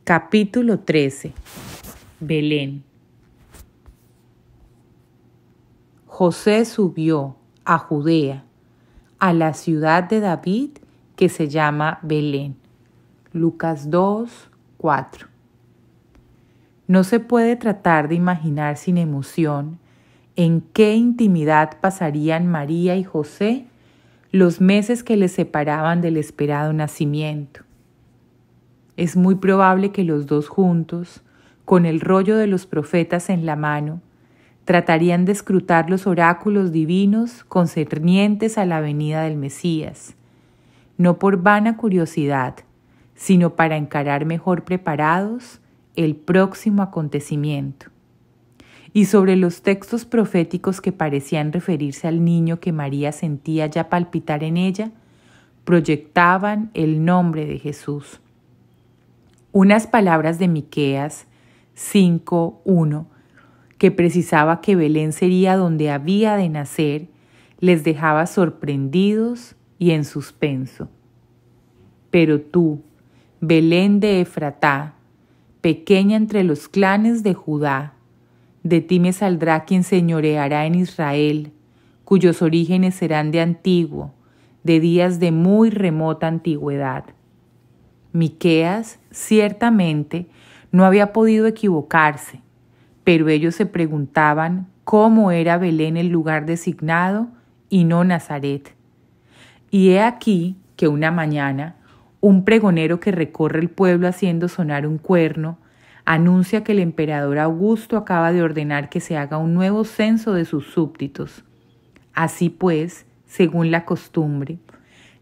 Capítulo 13. Belén. José subió a Judea, a la ciudad de David que se llama Belén. Lucas 2, 4. No se puede tratar de imaginar sin emoción en qué intimidad pasarían María y José los meses que les separaban del esperado nacimiento. Es muy probable que los dos juntos, con el rollo de los profetas en la mano, tratarían de escrutar los oráculos divinos concernientes a la venida del Mesías, no por vana curiosidad, sino para encarar mejor preparados el próximo acontecimiento. Y sobre los textos proféticos que parecían referirse al niño que María sentía ya palpitar en ella, proyectaban el nombre de Jesús. Unas palabras de Miqueas 5:1, que precisaba que Belén sería donde había de nacer, les dejaba sorprendidos y en suspenso. Pero tú, Belén de Efratá, pequeña entre los clanes de Judá, de ti me saldrá quien señoreará en Israel, cuyos orígenes serán de antiguo, de días de muy remota antigüedad. Miqueas, ciertamente, no había podido equivocarse, pero ellos se preguntaban cómo era Belén el lugar designado y no Nazaret. Y he aquí que una mañana, un pregonero que recorre el pueblo haciendo sonar un cuerno, anuncia que el emperador Augusto acaba de ordenar que se haga un nuevo censo de sus súbditos. Así pues, según la costumbre,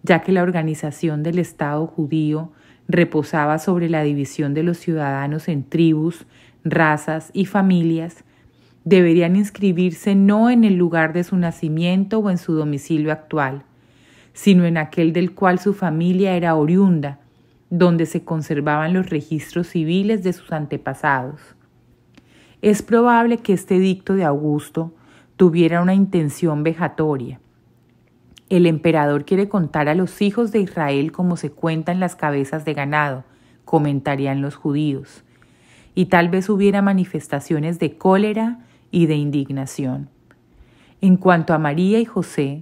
ya que la organización del Estado judío reposaba sobre la división de los ciudadanos en tribus, razas y familias, deberían inscribirse no en el lugar de su nacimiento o en su domicilio actual, sino en aquel del cual su familia era oriunda, donde se conservaban los registros civiles de sus antepasados. Es probable que este edicto de Augusto tuviera una intención vejatoria. El emperador quiere contar a los hijos de Israel como se cuentan las cabezas de ganado, comentarían los judíos, y tal vez hubiera manifestaciones de cólera y de indignación. En cuanto a María y José,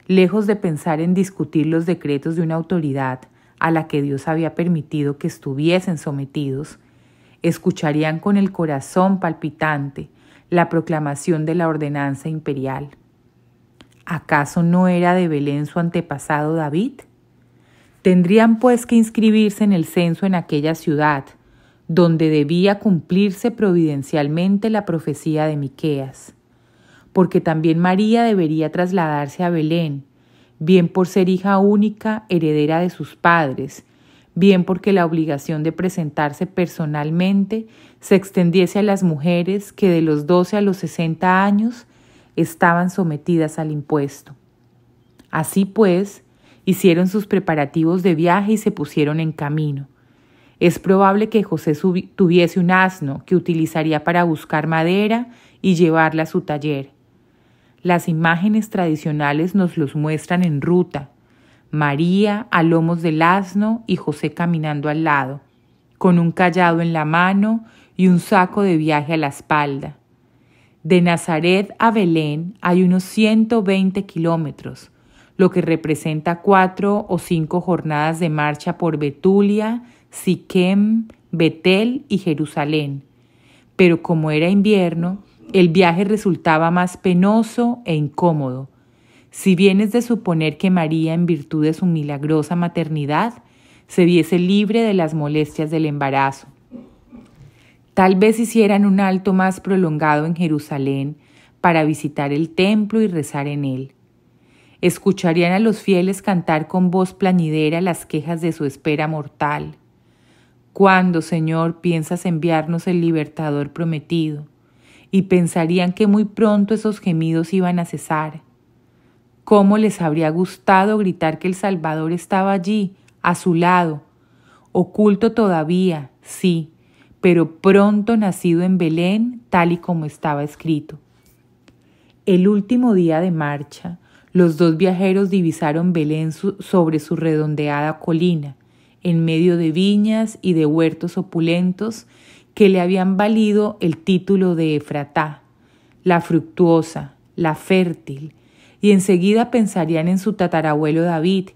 lejos de pensar en discutir los decretos de una autoridad a la que Dios había permitido que estuviesen sometidos, escucharían con el corazón palpitante la proclamación de la ordenanza imperial. ¿Acaso no era de Belén su antepasado David? Tendrían pues que inscribirse en el censo en aquella ciudad, donde debía cumplirse providencialmente la profecía de Miqueas, porque también María debería trasladarse a Belén, bien por ser hija única, heredera de sus padres, bien porque la obligación de presentarse personalmente se extendiese a las mujeres que de los 12 a los 60 años estaban sometidas al impuesto. Así pues, hicieron sus preparativos de viaje y se pusieron en camino. Es probable que José tuviese un asno que utilizaría para buscar madera y llevarla a su taller. Las imágenes tradicionales nos los muestran en ruta: María a lomos del asno y José caminando al lado, con un cayado en la mano y un saco de viaje a la espalda. De Nazaret a Belén hay unos 120 kilómetros, lo que representa 4 o 5 jornadas de marcha por Betulia, Siquem, Betel y Jerusalén. Pero como era invierno, el viaje resultaba más penoso e incómodo, si bien es de suponer que María, en virtud de su milagrosa maternidad, se viese libre de las molestias del embarazo. Tal vez hicieran un alto más prolongado en Jerusalén para visitar el templo y rezar en él. Escucharían a los fieles cantar con voz plañidera las quejas de su espera mortal. ¿Cuándo, Señor, piensas enviarnos el libertador prometido? Y pensarían que muy pronto esos gemidos iban a cesar. ¿Cómo les habría gustado gritar que el Salvador estaba allí, a su lado, oculto todavía, sí, pero pronto nacido en Belén, tal y como estaba escrito? El último día de marcha, los dos viajeros divisaron Belén sobre su redondeada colina, en medio de viñas y de huertos opulentos que le habían valido el título de Efratá, la fructuosa, la fértil, y enseguida pensarían en su tatarabuelo David,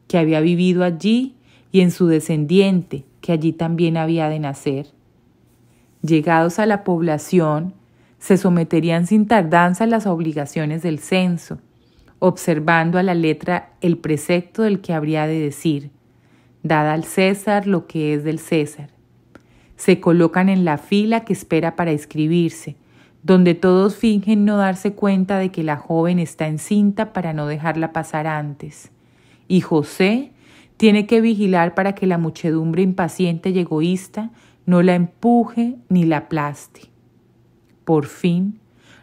que había vivido allí, y en su descendiente, que allí también había de nacer. Llegados a la población, se someterían sin tardanza a las obligaciones del censo, observando a la letra el precepto del que habría de decir: dad al César lo que es del César. Se colocan en la fila que espera para inscribirse, donde todos fingen no darse cuenta de que la joven está encinta para no dejarla pasar antes. Y José tiene que vigilar para que la muchedumbre impaciente y egoísta no la empuje ni la aplaste. Por fin,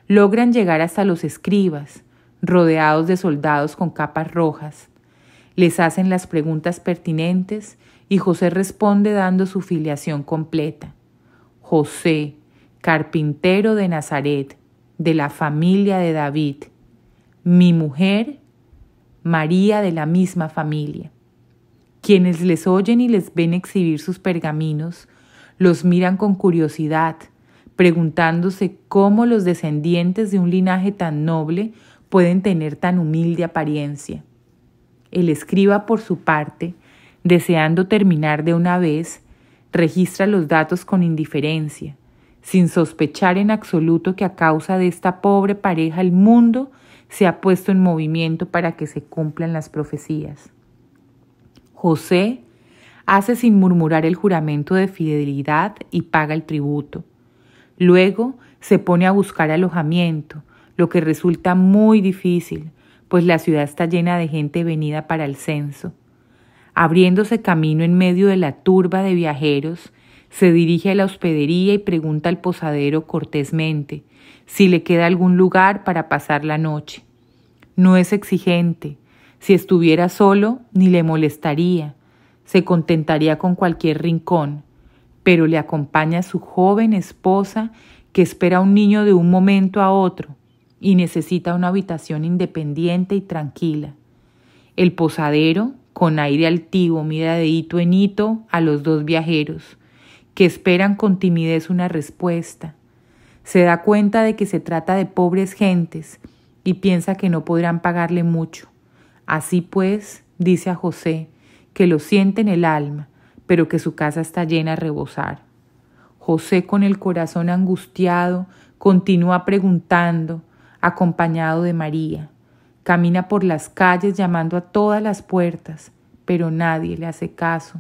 logran llegar hasta los escribas, rodeados de soldados con capas rojas. Les hacen las preguntas pertinentes y José responde dando su filiación completa. José, carpintero de Nazaret, de la familia de David. Mi mujer, María, de la misma familia. Quienes les oyen y les ven exhibir sus pergaminos, los miran con curiosidad, preguntándose cómo los descendientes de un linaje tan noble pueden tener tan humilde apariencia. El escriba, por su parte, deseando terminar de una vez, registra los datos con indiferencia, sin sospechar en absoluto que a causa de esta pobre pareja el mundo se ha puesto en movimiento para que se cumplan las profecías. José hace sin murmurar el juramento de fidelidad y paga el tributo. Luego se pone a buscar alojamiento, lo que resulta muy difícil, pues la ciudad está llena de gente venida para el censo. Abriéndose camino en medio de la turba de viajeros, se dirige a la hospedería y pregunta al posadero cortésmente si le queda algún lugar para pasar la noche. No es exigente. Si estuviera solo, ni le molestaría. Se contentaría con cualquier rincón, pero le acompaña su joven esposa que espera a un niño de un momento a otro y necesita una habitación independiente y tranquila. El posadero, con aire altivo, mira de hito en hito a los dos viajeros, que esperan con timidez una respuesta. Se da cuenta de que se trata de pobres gentes y piensa que no podrán pagarle mucho. Así pues, dice a José, que lo siente en el alma, pero que su casa está llena a rebosar. José, con el corazón angustiado, continúa preguntando, acompañado de María. Camina por las calles llamando a todas las puertas, pero nadie le hace caso.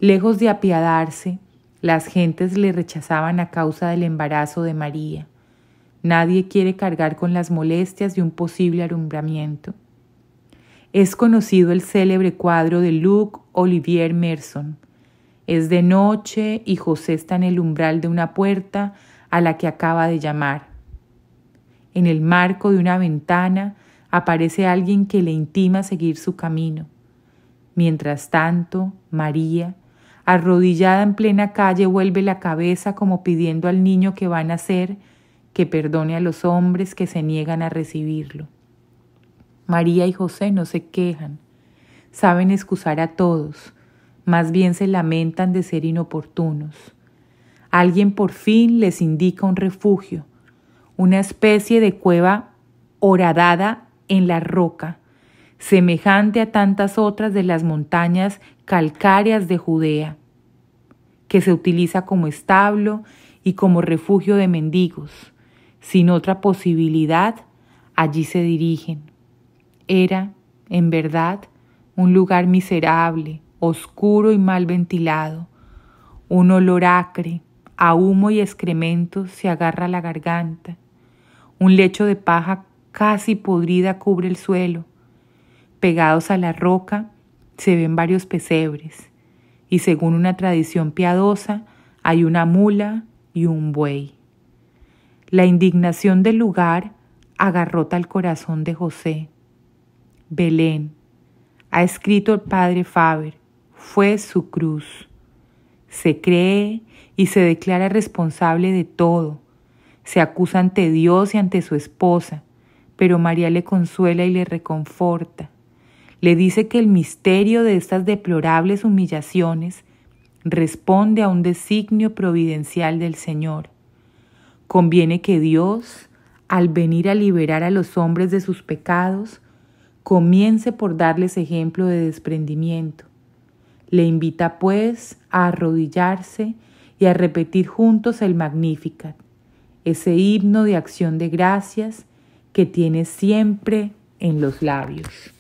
Lejos de apiadarse, las gentes le rechazaban a causa del embarazo de María. Nadie quiere cargar con las molestias de un posible alumbramiento. Es conocido el célebre cuadro de Luc Olivier Merson. Es de noche y José está en el umbral de una puerta a la que acaba de llamar. En el marco de una ventana aparece alguien que le intima seguir su camino. Mientras tanto, María, arrodillada en plena calle, vuelve la cabeza como pidiendo al niño que va a nacer que perdone a los hombres que se niegan a recibirlo. María y José no se quejan, saben excusar a todos, más bien se lamentan de ser inoportunos. Alguien por fin les indica un refugio, una especie de cueva horadada en la roca, semejante a tantas otras de las montañas calcáreas de Judea, que se utiliza como establo y como refugio de mendigos. Sin otra posibilidad, allí se dirigen. Era, en verdad, un lugar miserable, oscuro y mal ventilado. Un olor acre, a humo y excrementos se agarra a la garganta. Un lecho de paja casi podrida cubre el suelo. Pegados a la roca se ven varios pesebres y, según una tradición piadosa, hay una mula y un buey. La indignación del lugar agarrota el corazón de José. Belén, ha escrito el padre Faber, fue su cruz. Se cree y se declara responsable de todo. Se acusa ante Dios y ante su esposa, pero María le consuela y le reconforta. Le dice que el misterio de estas deplorables humillaciones responde a un designio providencial del Señor. Conviene que Dios, al venir a liberar a los hombres de sus pecados, comience por darles ejemplo de desprendimiento. Le invita pues a arrodillarse y a repetir juntos el Magnificat, ese himno de acción de gracias que tiene siempre en los labios.